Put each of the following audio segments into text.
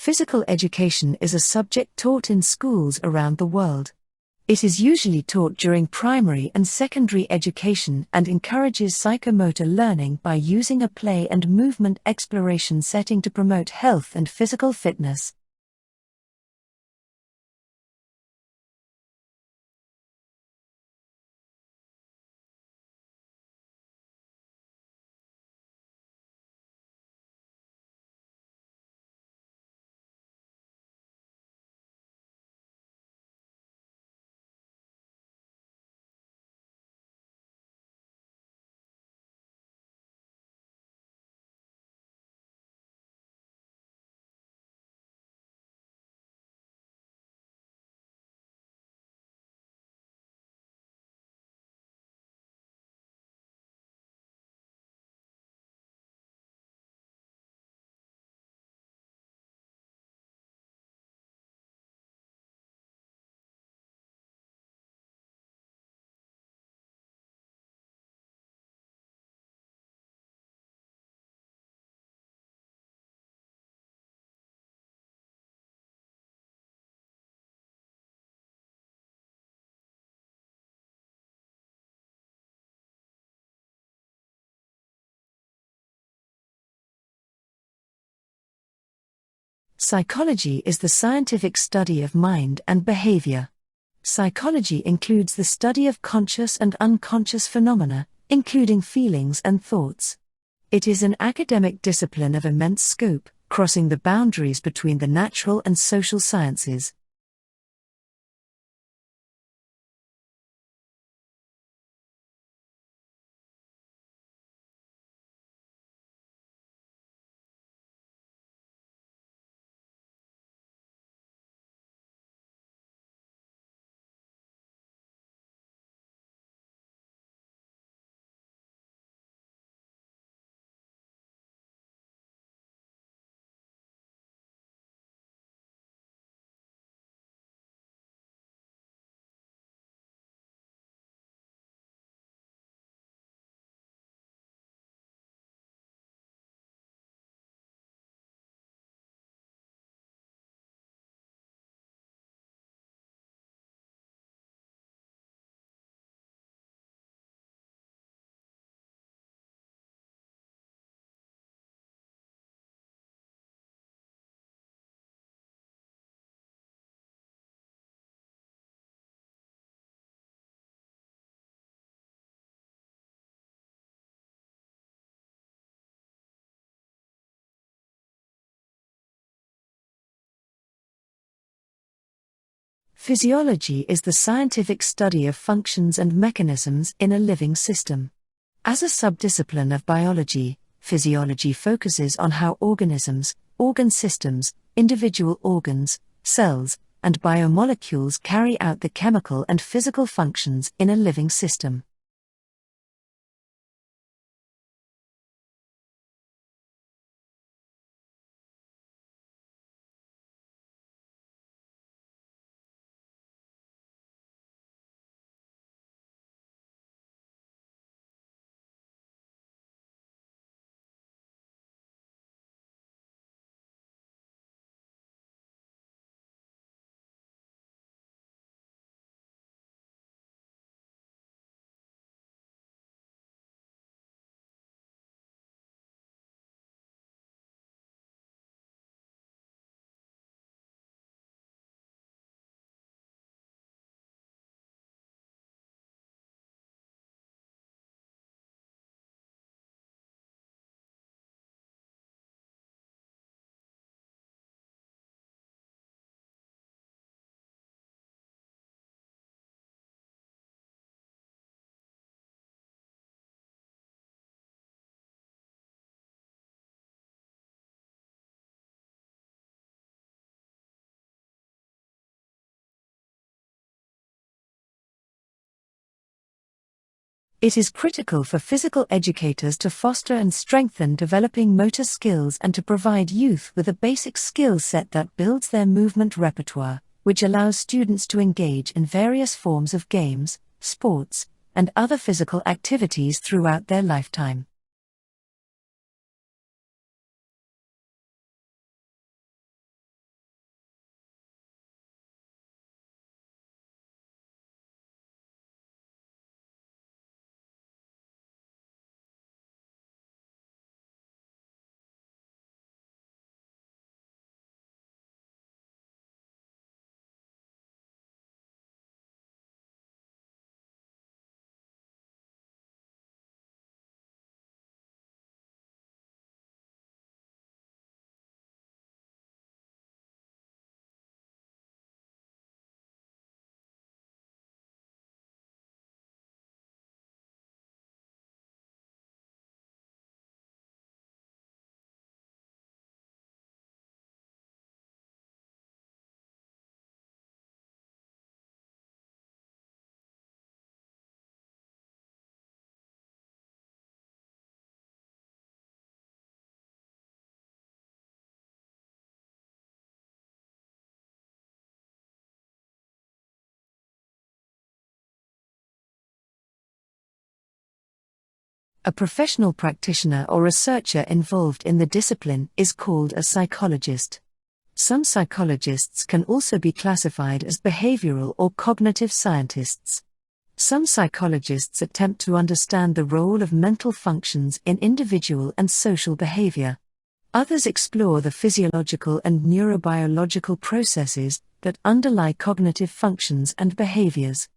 Physical education is a subject taught in schools around the world. It is usually taught during primary and secondary education and encourages psychomotor learning by using a play and movement exploration setting to promote health and physical fitness. Psychology is the scientific study of mind and behavior. Psychology includes the study of conscious and unconscious phenomena, including feelings and thoughts. It is an academic discipline of immense scope, crossing the boundaries between the natural and social sciences. Physiology is the scientific study of functions and mechanisms in a living system. As a subdiscipline of biology, physiology focuses on how organisms, organ systems, individual organs, cells, and biomolecules carry out the chemical and physical functions in a living system. It is critical for physical educators to foster and strengthen developing motor skills and to provide youth with a basic skill set that builds their movement repertoire, which allows students to engage in various forms of games, sports, and other physical activities throughout their lifetime. A professional practitioner or researcher involved in the discipline is called a psychologist. Some psychologists can also be classified as behavioral or cognitive scientists. Some psychologists attempt to understand the role of mental functions in individual and social behavior. Others explore the physiological and neurobiological processes that underlie cognitive functions and behaviors.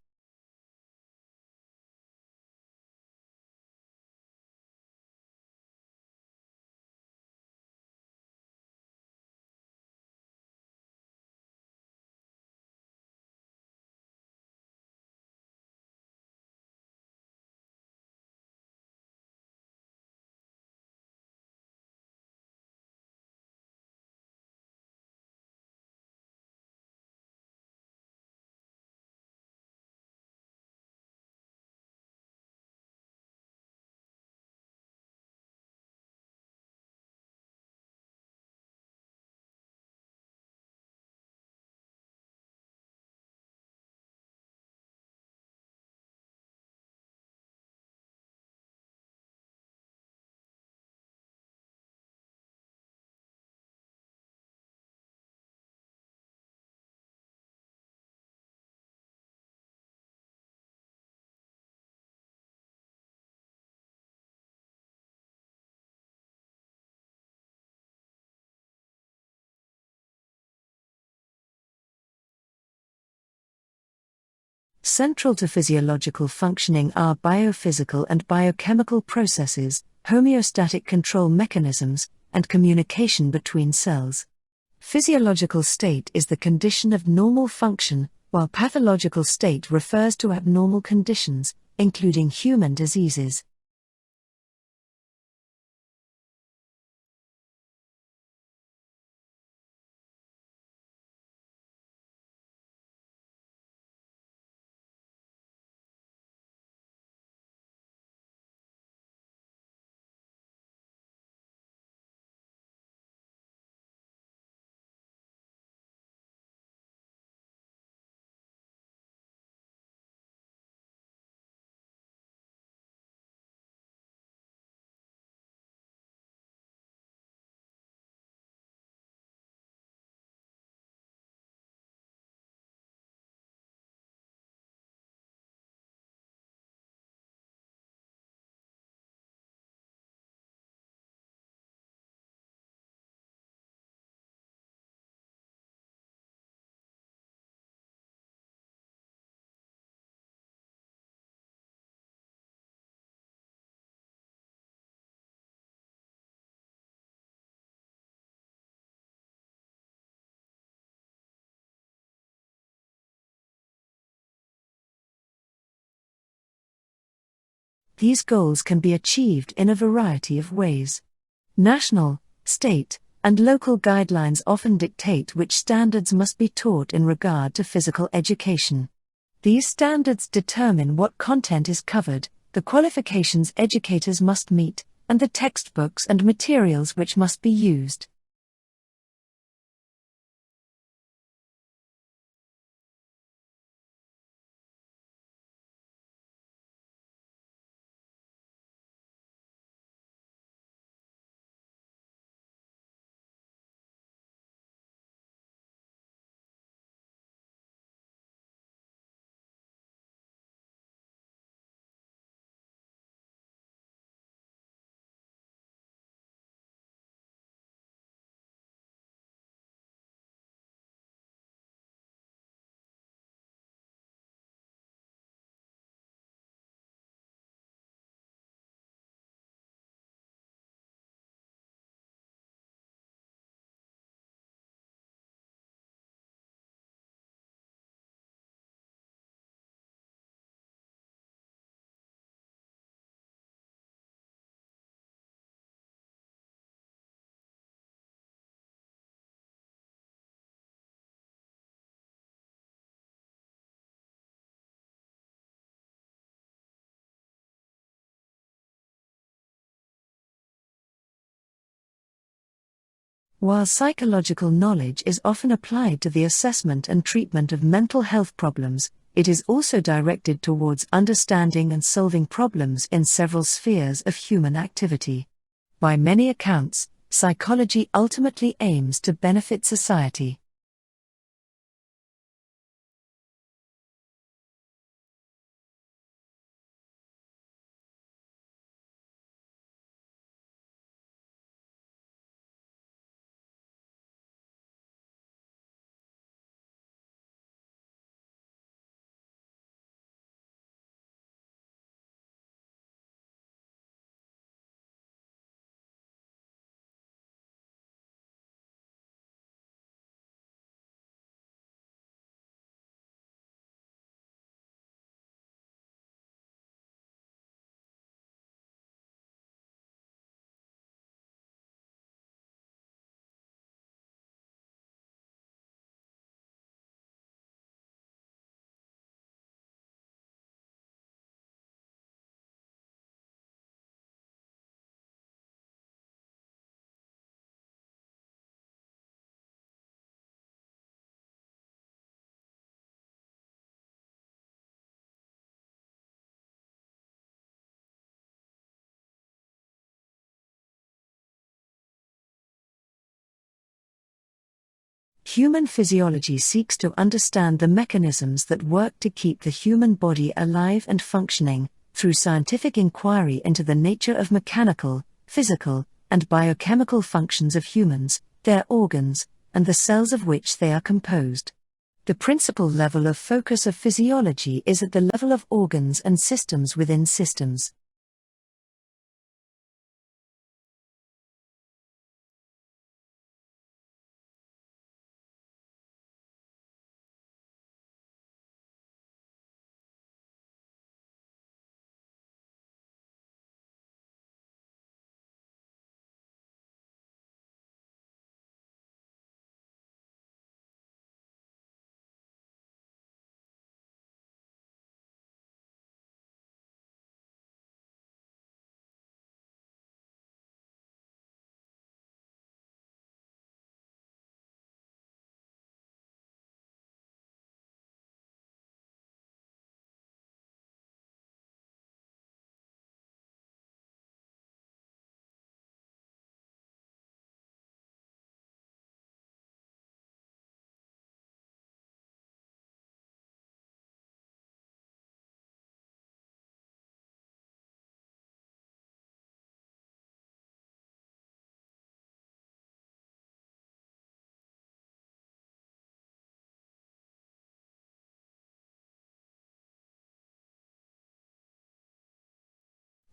Central to physiological functioning are biophysical and biochemical processes, homeostatic control mechanisms, and communication between cells. Physiological state is the condition of normal function, while pathological state refers to abnormal conditions, including human diseases. These goals can be achieved in a variety of ways. National, state, and local guidelines often dictate which standards must be taught in regard to physical education. These standards determine what content is covered, the qualifications educators must meet, and the textbooks and materials which must be used. While psychological knowledge is often applied to the assessment and treatment of mental health problems, It is also directed towards understanding and solving problems in several spheres of human activity. By many accounts, psychology ultimately aims to benefit society. Human physiology seeks to understand the mechanisms that work to keep the human body alive and functioning, through scientific inquiry into the nature of mechanical, physical, and biochemical functions of humans, their organs, and the cells of which they are composed. The principal level of focus of physiology is at the level of organs and systems within systems.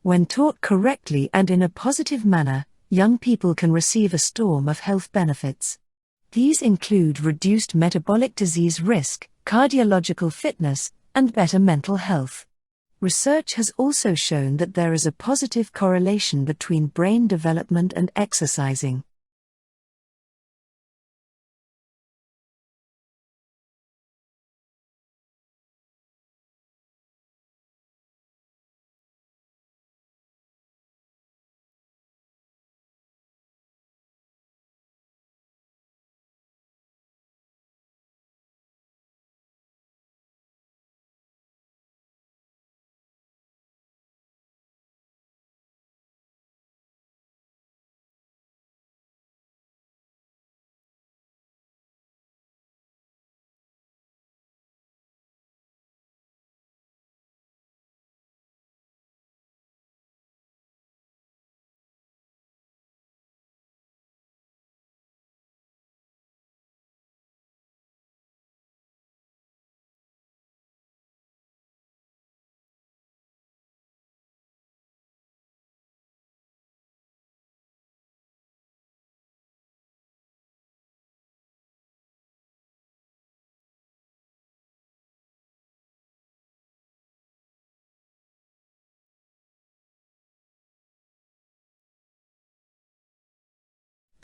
When taught correctly and in a positive manner, young people can receive a storm of health benefits. These include reduced metabolic disease risk, cardiological fitness, and better mental health. Research has also shown that there is a positive correlation between brain development and exercising.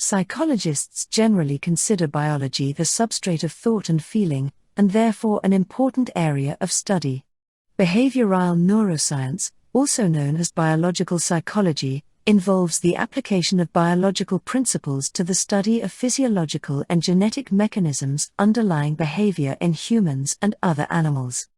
Psychologists generally consider biology the substrate of thought and feeling, and therefore an important area of study. Behavioral neuroscience, also known as biological psychology, involves the application of biological principles to the study of physiological and genetic mechanisms underlying behavior in humans and other animals.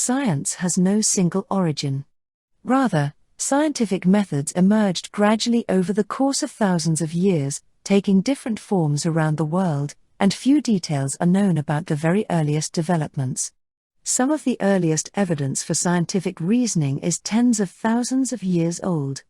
Science has no single origin. Rather, scientific methods emerged gradually over the course of thousands of years, taking different forms around the world, and few details are known about the very earliest developments. Some of the earliest evidence for scientific reasoning is tens of thousands of years old.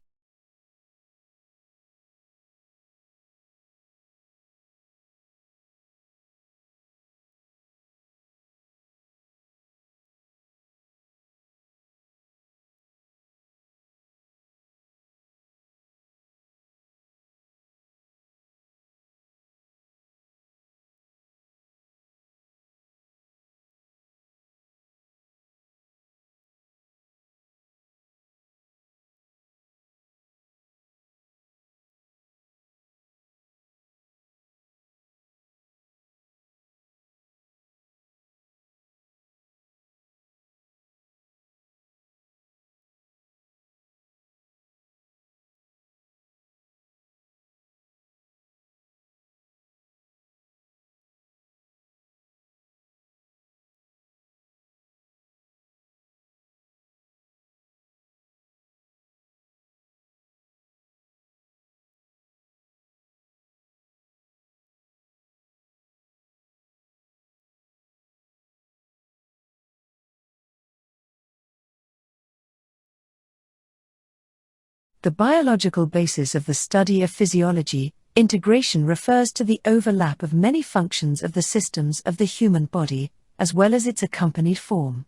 The biological basis of the study of physiology, integration refers to the overlap of many functions of the systems of the human body, as well as its accompanied form.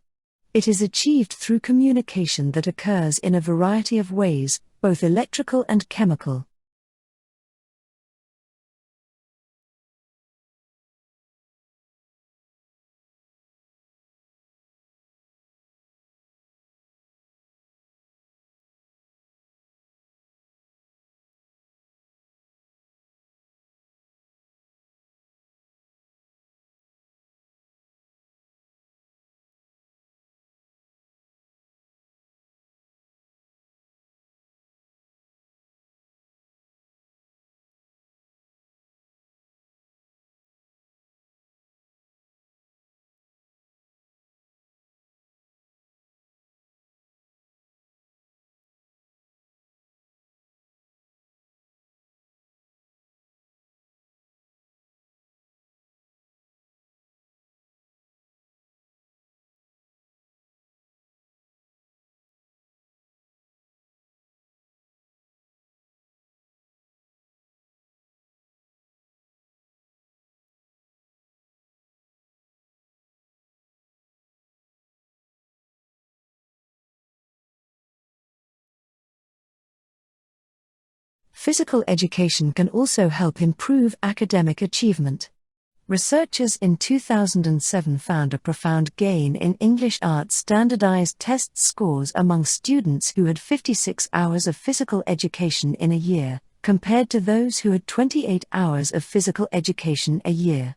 It is achieved through communication that occurs in a variety of ways, both electrical and chemical. Physical education can also help improve academic achievement. Researchers in 2007 found a profound gain in English Arts standardized test scores among students who had 56 hours of physical education in a year, compared to those who had 28 hours of physical education a year.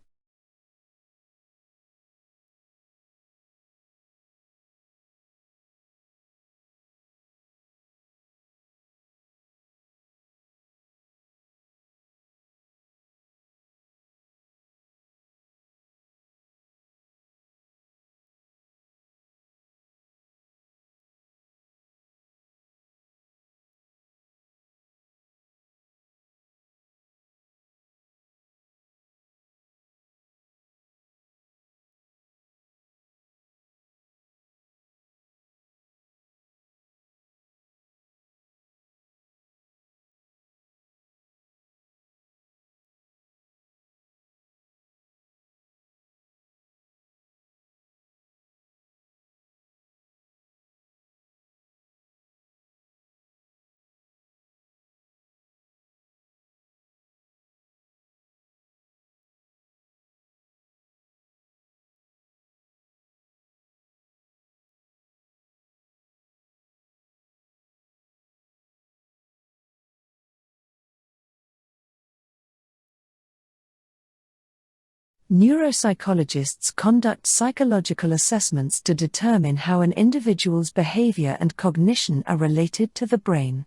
Neuropsychologists conduct psychological assessments to determine how an individual's behavior and cognition are related to the brain.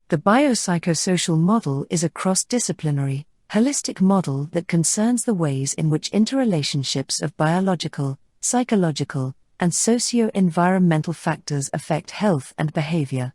The biopsychosocial model is a cross-disciplinary, holistic model that concerns the ways in which interrelationships of biological, psychological, and socio-environmental factors affect health and behavior.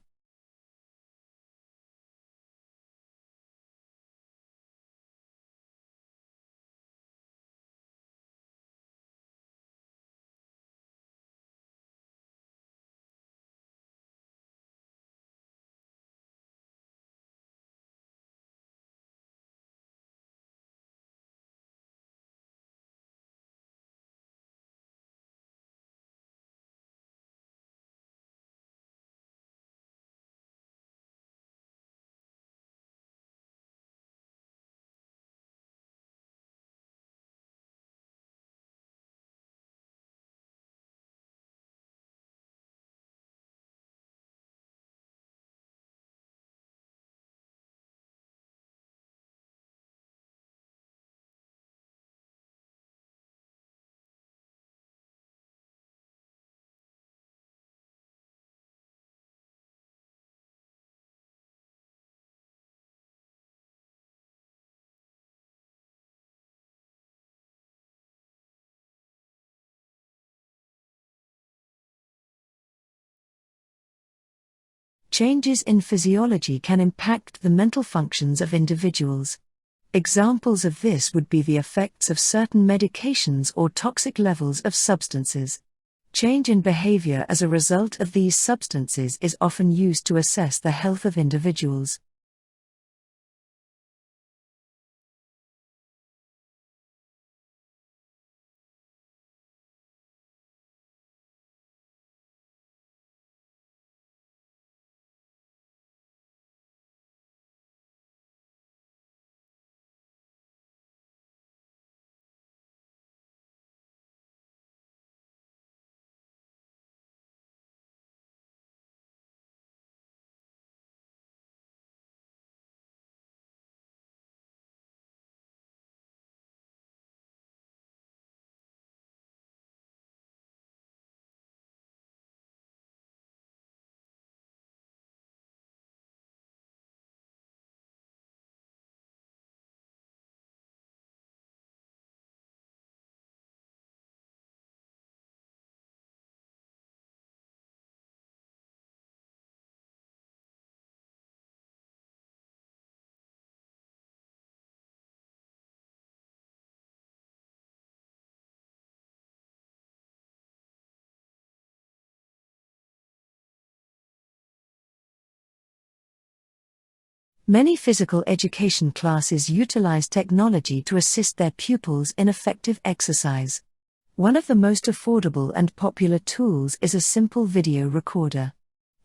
Changes in physiology can impact the mental functions of individuals. Examples of this would be the effects of certain medications or toxic levels of substances. Change in behavior as a result of these substances is often used to assess the health of individuals. Many physical education classes utilize technology to assist their pupils in effective exercise. One of the most affordable and popular tools is a simple video recorder.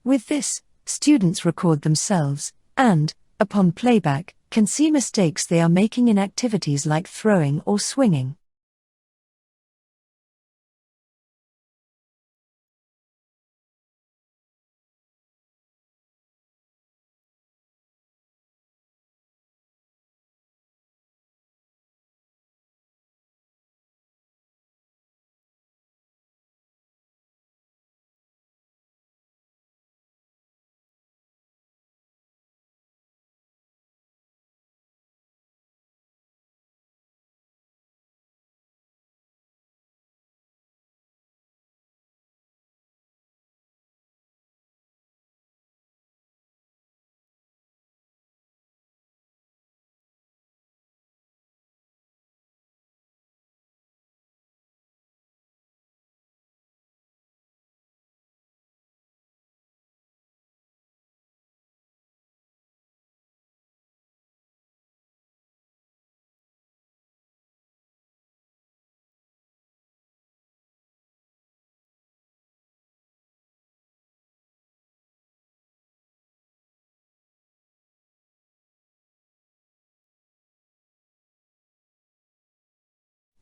With this, students record themselves, and, upon playback, can see mistakes they are making in activities like throwing or swinging.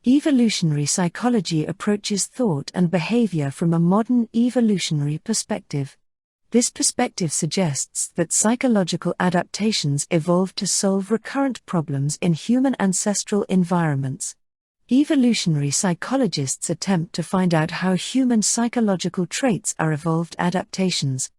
Evolutionary psychology approaches thought and behavior from a modern evolutionary perspective. This perspective suggests that psychological adaptations evolved to solve recurrent problems in human ancestral environments. Evolutionary psychologists attempt to find out how human psychological traits are evolved adaptations.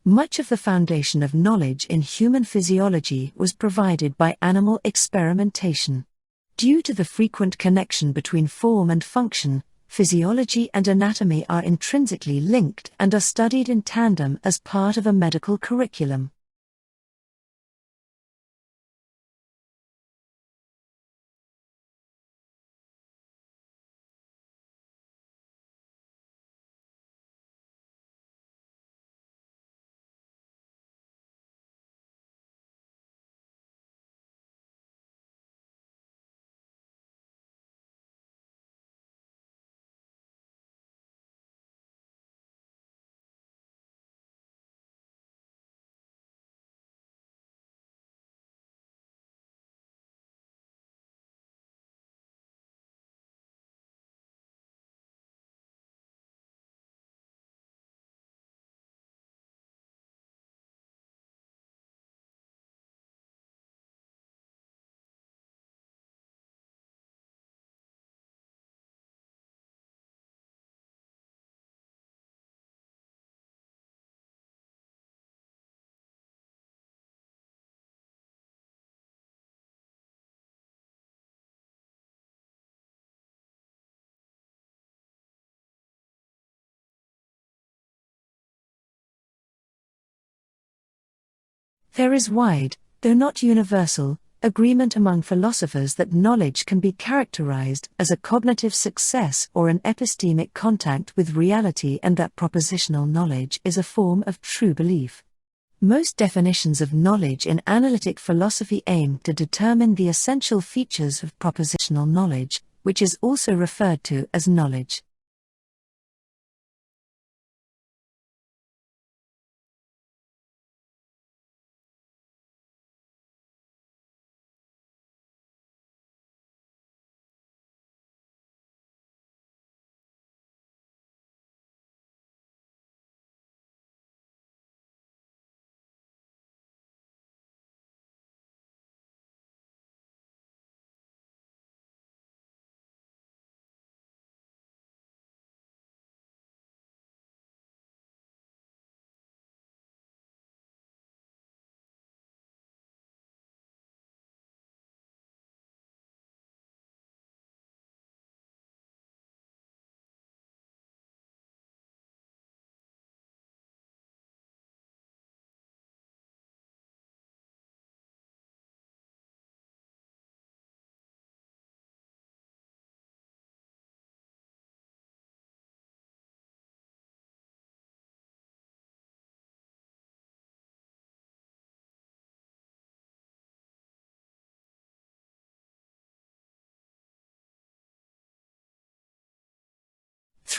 Much of the foundation of knowledge in human physiology was provided by animal experimentation. Due to the frequent connection between form and function, physiology and anatomy are intrinsically linked and are studied in tandem as part of a medical curriculum. There is wide, though not universal, agreement among philosophers that knowledge can be characterized as a cognitive success or an epistemic contact with reality, and that propositional knowledge is a form of true belief. Most definitions of knowledge in analytic philosophy aim to determine the essential features of propositional knowledge, which is also referred to as knowledge.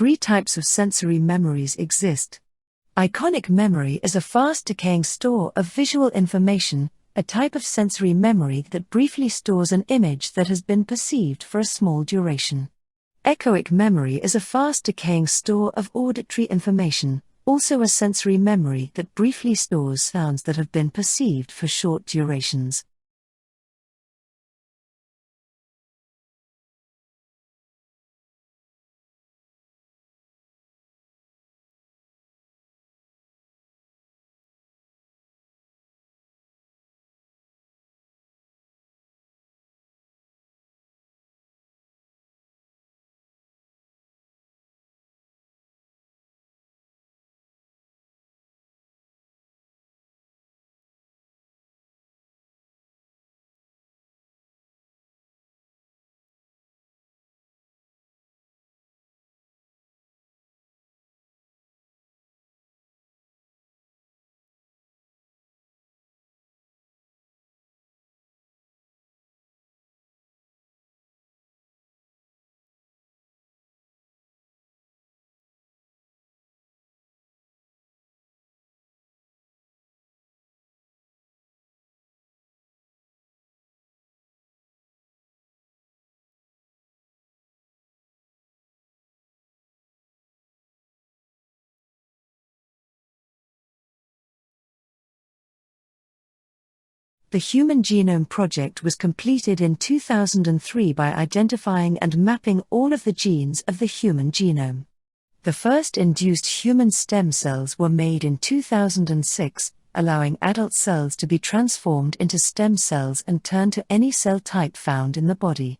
Three types of sensory memories exist. Iconic memory is a fast-decaying store of visual information, a type of sensory memory that briefly stores an image that has been perceived for a small duration. Echoic memory is a fast-decaying store of auditory information, also a sensory memory that briefly stores sounds that have been perceived for short durations. The Human Genome Project was completed in 2003 by identifying and mapping all of the genes of the human genome. The first induced human stem cells were made in 2006, allowing adult cells to be transformed into stem cells and turned to any cell type found in the body.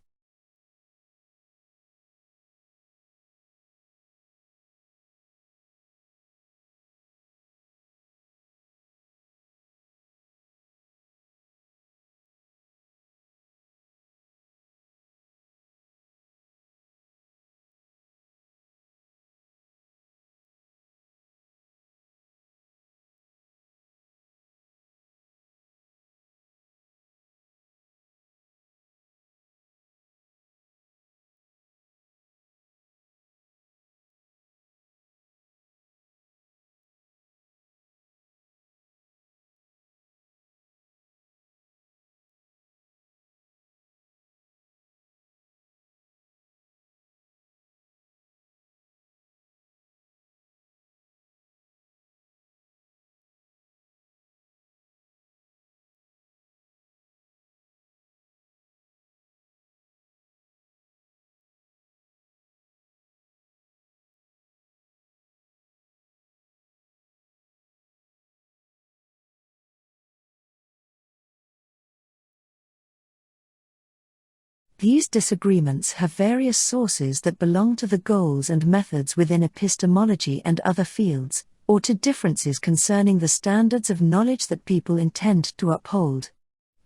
These disagreements have various sources that belong to the goals and methods within epistemology and other fields, or to differences concerning the standards of knowledge that people intend to uphold.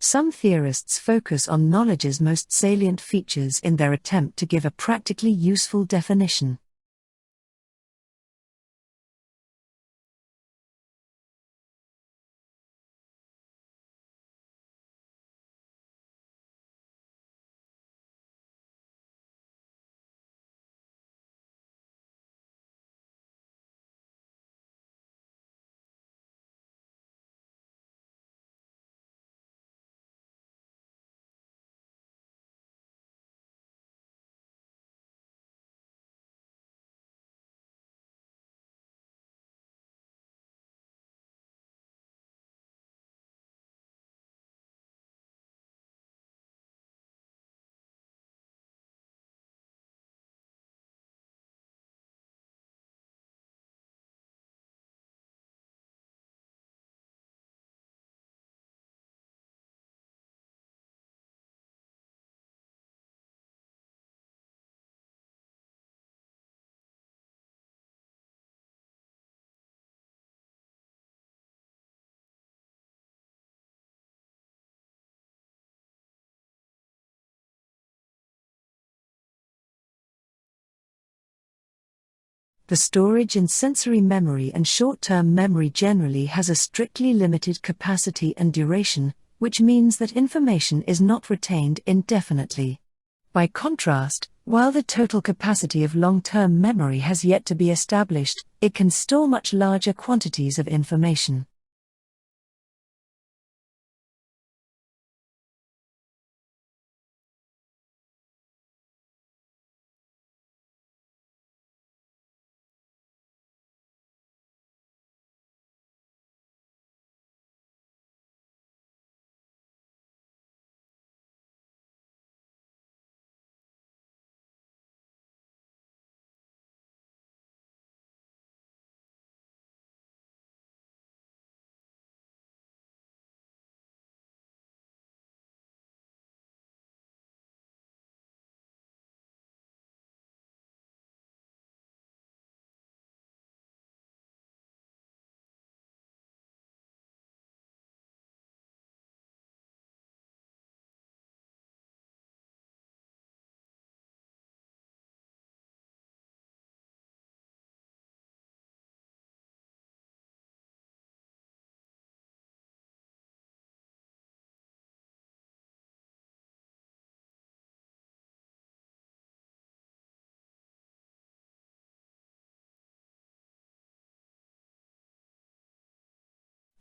Some theorists focus on knowledge's most salient features in their attempt to give a practically useful definition. The storage in sensory memory and short-term memory generally has a strictly limited capacity and duration, which means that information is not retained indefinitely. By contrast, while the total capacity of long-term memory has yet to be established, it can store much larger quantities of information.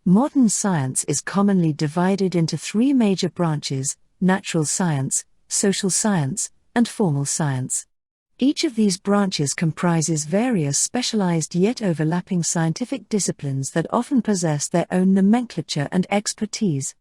Modern science is commonly divided into three major branches: natural science, social science, and formal science. Each of these branches comprises various specialized yet overlapping scientific disciplines that often possess their own nomenclature and expertise.